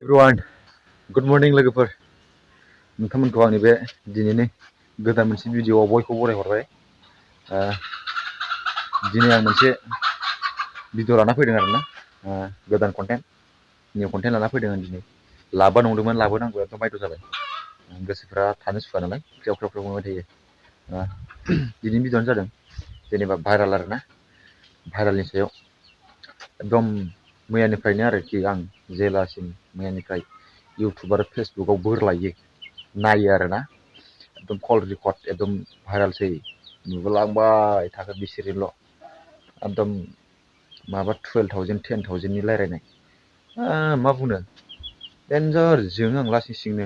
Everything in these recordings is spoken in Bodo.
एभ्रिवान गुड मर्निं लोगोफोर नोंथांमोनखौ आंनि बे दिनैनि गोदान मोनसे भिडिअ'आव बयखौबो बरायहरबाय दिनै आं मोनसे भिडिअ' लाना फैदों आरोना गोदान कन्टेन्ट निउ कन्टेन्ट लाना फैदों आं दिनै नंदोंमोन लाबोनांगौ एकदम बायद' जाबाय गोसोफ्रा थानो सुखुवा नालाय ख्रेव ख्रेव ख्रेव मोनबाय थायो दिनैनि भिडिअ'आनो जादों जेनेबा भाइराल आरोना भाइरालनि सायाव एकदम मैयानिफ्रायनो आरोखि आं जेलासिम मैयानिफ्राय इउटुब आरो फेसबुकआव बोरलायो नायो आरोना एकदम कल रेकर्ड एकदम भाइरालसै नुबोलांबाय थागोन बिसोरनिल' एकदम माबा 12,000 10,000नि रायज्लायनाय मा बुंनो डेन्जार जोङो आं लासिं सिंनो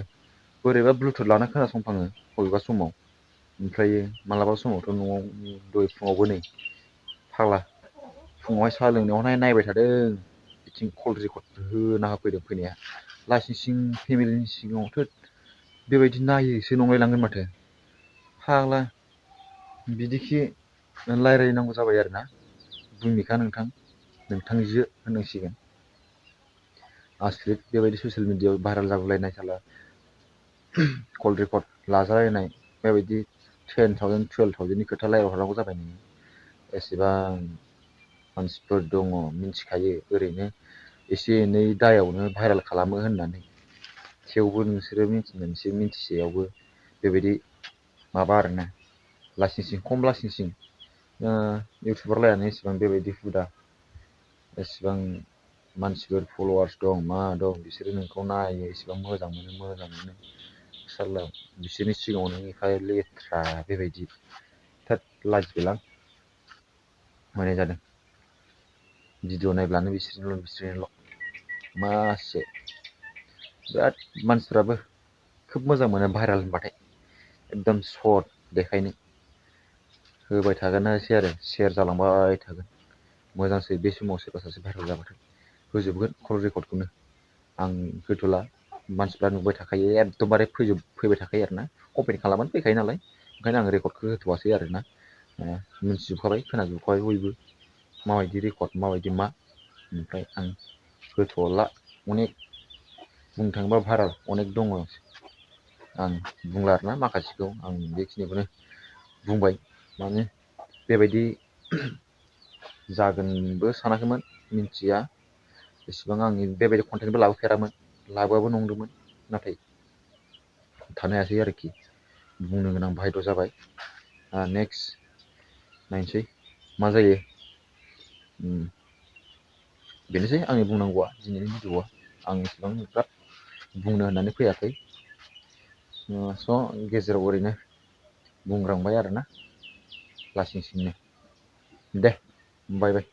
बोरैबा ब्लुटुथ लाना खोनासंफ्लाङो बबेबा समाव ओमफ्रायो मालाबा समावथ' न'आव दहाय फुङावबो नै फाग्ला फुङावहाय साहा लोंनायावहाय नायबाय थादों बिथिं कल रेकर्ड होना होफैदों फैनाया लासिं सिं फेमिलिनि सिगाङावथ' बेबायदि नायोसो नंलायलांगोन माथो फाग्ला बिदिखि रायज्लायनांगौ जाबाय आरोना बुंनिखा नोंथांजो होननांसिगोन आसरित बेबायदि ससियेल मिडियाआव भाइराल जागुलायनाय साला कल रेकर्ड लाजालायनाय बेबायदि 10,000 12,000नि खोथा रायज्लायहरनांगौ जाबाय नोङो एसेबां मानसिफोर दङ मिथिखायो ओरैनो एसे एनै दायावनो भाइराल खालामो होननानै थेवबो नोंसोरो मिथिसेयावबो बेबायदि माबा आरोना लासिं सिं खम लासिं सिं इउटुबार लायानो एसेबां बेबायदि हुदा एसेबां मानसिफोर फल'वार्स दं मा दं बिसोरो नोंखौ नायो एसेबां मोजां मोनो साला बिसोरनि सिगाङाव नों एफा लेथ्रा बेबायदि थोद लाजिबायलां मोननाय जादों भिडिअ' नायब्लानो बिसोरनिल' मासे बिराद मानसिफ्राबो खोब मोजां मोनो भाइराल होनबाथाय एकदम सर्ट देखायनो होबाय थागोनासै आरो शेयार जालांबाय थागोन मोजांसै बे समाव सोरबा सासे भाइरेल जाबाथाय होजोबगोन कल रेकर्डखौनो आं होथ'ला मानसिफ्रा नुबाय थाखायो एकदमबारे फैबाय थाखायो आरोना कमेन्ट खालामनानै फैखायो नालाय ओंखायनो आं रेकर्डखौ होथ'वासै आरोना मिथिजोबखाबाय खोनाजोबखाबाय बयबो माबायदि रेकर्ड माबायदि मा ओमफ्राय आं होथ'ला अनेक बुंनो थाङोबा भाइराल अनेक दङ आं बुंला आरोना माखासेखौ आं बेखिनिखौनो बुंबाय माने बेबायदि जागोनबो सानाखैमोन मिथिया एसेबां आं बेबायदि कन्टेन्टबो लाबोफेरामोन लाबोआबो नंदोंमोन नाथाय थानो हायासै आरोखि बुंनो गोनां बाहायद' जाबाय नेक्स्ट नायनोसै मा जायो बेनोसै आंनि बुंनांगौआ दिनैनि भिडिअ'आ आं एसेबां बिराद बुंनो होननानै फैयाखै स' गेजेराव ओरैनो बुंग्रांबाय आरोना लासिं सिंनो दे बाय बाय